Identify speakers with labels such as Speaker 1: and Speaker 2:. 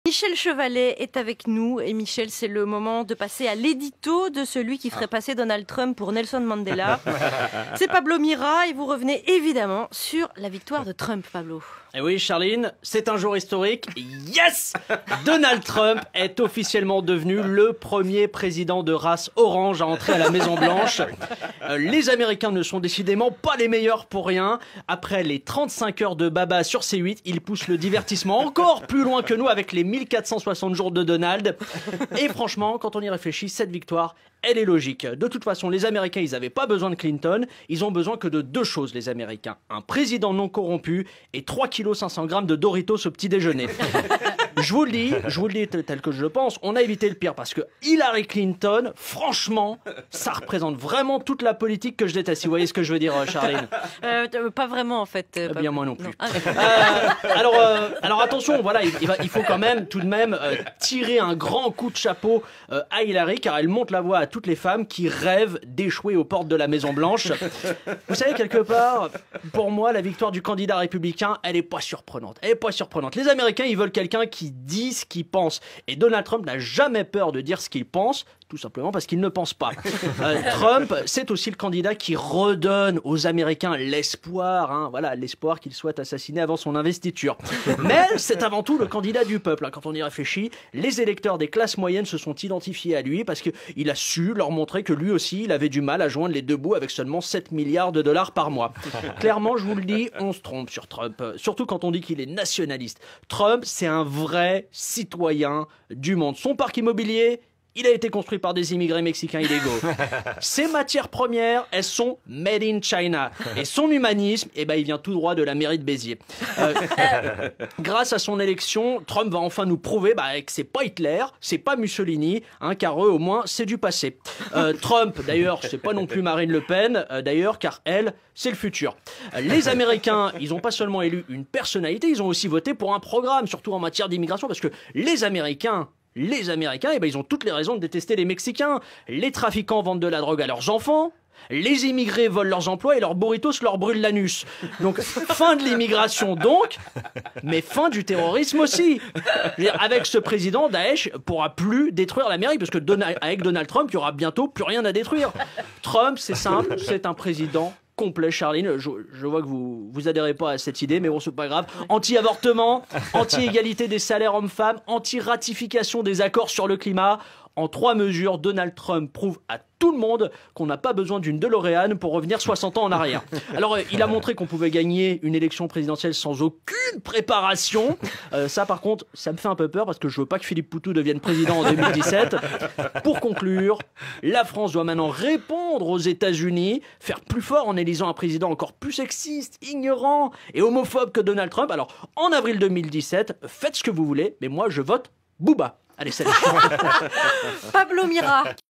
Speaker 1: Michel Chevalet est avec nous et Michel, c'est le moment de passer à l'édito de celui qui ferait passer Donald Trump pour Nelson Mandela. C'est Pablo Mira et vous revenez évidemment sur la victoire de Trump, Pablo.
Speaker 2: Et oui, Charline, c'est un jour historique. Yes! Donald Trump est officiellement devenu le premier président de race orange à entrer à la Maison-Blanche. Les Américains ne sont décidément pas les meilleurs pour rien. Après les 35 heures de baba sur C8, ils poussent le divertissement encore plus loin que nous avec les 1460 jours de Donald. Et franchement, quand on y réfléchit, cette victoire, elle est logique. De toute façon, les Américains, ils n'avaient pas besoin de Clinton. Ils ont besoin que de deux choses, les Américains. Un président non corrompu et 3,5 kg de Doritos au petit déjeuner. Je vous le dis tel que je le pense, on a évité le pire parce que Hillary Clinton, franchement, ça représente vraiment toute la politique que je déteste. Si vous voyez ce que je veux dire, Charline.
Speaker 1: Pas vraiment en fait.
Speaker 2: Bien moi non plus. Alors attention, voilà, il faut quand même tout de même tirer un grand coup de chapeau à Hillary car elle monte la voie à toutes les femmes qui rêvent d'échouer aux portes de la Maison Blanche. Vous savez, quelque part, pour moi, la victoire du candidat républicain, elle est pas surprenante. Elle est pas surprenante. Les Américains, ils veulent quelqu'un qui dit ce qu'il pense. Et Donald Trump n'a jamais peur de dire ce qu'il pense, tout simplement parce qu'il ne pense pas. Trump, c'est aussi le candidat qui redonne aux Américains l'espoir, hein, voilà, l'espoir qu'il soit assassiné avant son investiture. Mais c'est avant tout le candidat du peuple. Hein. Quand on y réfléchit, les électeurs des classes moyennes se sont identifiés à lui parce qu'il a su leur montrer que lui aussi, il avait du mal à joindre les deux bouts avec seulement 7 milliards de dollars par mois. Clairement, je vous le dis, on se trompe sur Trump. Surtout quand on dit qu'il est nationaliste. Trump, c'est un vrai citoyen du monde. Son parc immobilier, il a été construit par des immigrés mexicains illégaux. Ses matières premières, elles sont made in China. Et son humanisme, il vient tout droit de la mairie de Béziers. Grâce à son élection, Trump va enfin nous prouver que c'est pas Hitler, c'est pas Mussolini, hein, car eux, au moins, c'est du passé. Trump, d'ailleurs, c'est pas non plus Marine Le Pen, car elle, c'est le futur. Les Américains, ils ont pas seulement élu une personnalité, ils ont aussi voté pour un programme, surtout en matière d'immigration, parce que les Américains, ils ont toutes les raisons de détester les Mexicains. Les trafiquants vendent de la drogue à leurs enfants. Les immigrés volent leurs emplois et leurs burritos leur brûlent l'anus. Donc, fin de l'immigration donc, mais fin du terrorisme aussi. Avec ce président, Daesh pourra plus détruire l'Amérique parce que avec Donald Trump, il y aura bientôt plus rien à détruire. Trump, c'est simple, c'est un président complet, Charline. Je vois que vous adhérez pas à cette idée, mais bon, c'est pas grave. Anti-avortement, anti-égalité des salaires hommes-femmes, anti-ratification des accords sur le climat. En 3 mesures, Donald Trump prouve à tout le monde qu'on n'a pas besoin d'une DeLorean pour revenir 60 ans en arrière. Alors, il a montré qu'on pouvait gagner une élection présidentielle sans aucune préparation. Ça, par contre, ça me fait un peu peur parce que je veux pas que Philippe Poutou devienne président en 2017. Pour conclure, la France doit maintenant répondre aux États-Unis, faire plus fort en élisant un président encore plus sexiste, ignorant et homophobe que Donald Trump. Alors, en avril 2017, faites ce que vous voulez, mais moi, je vote Booba. Allez, salut.
Speaker 1: Pablo Mira.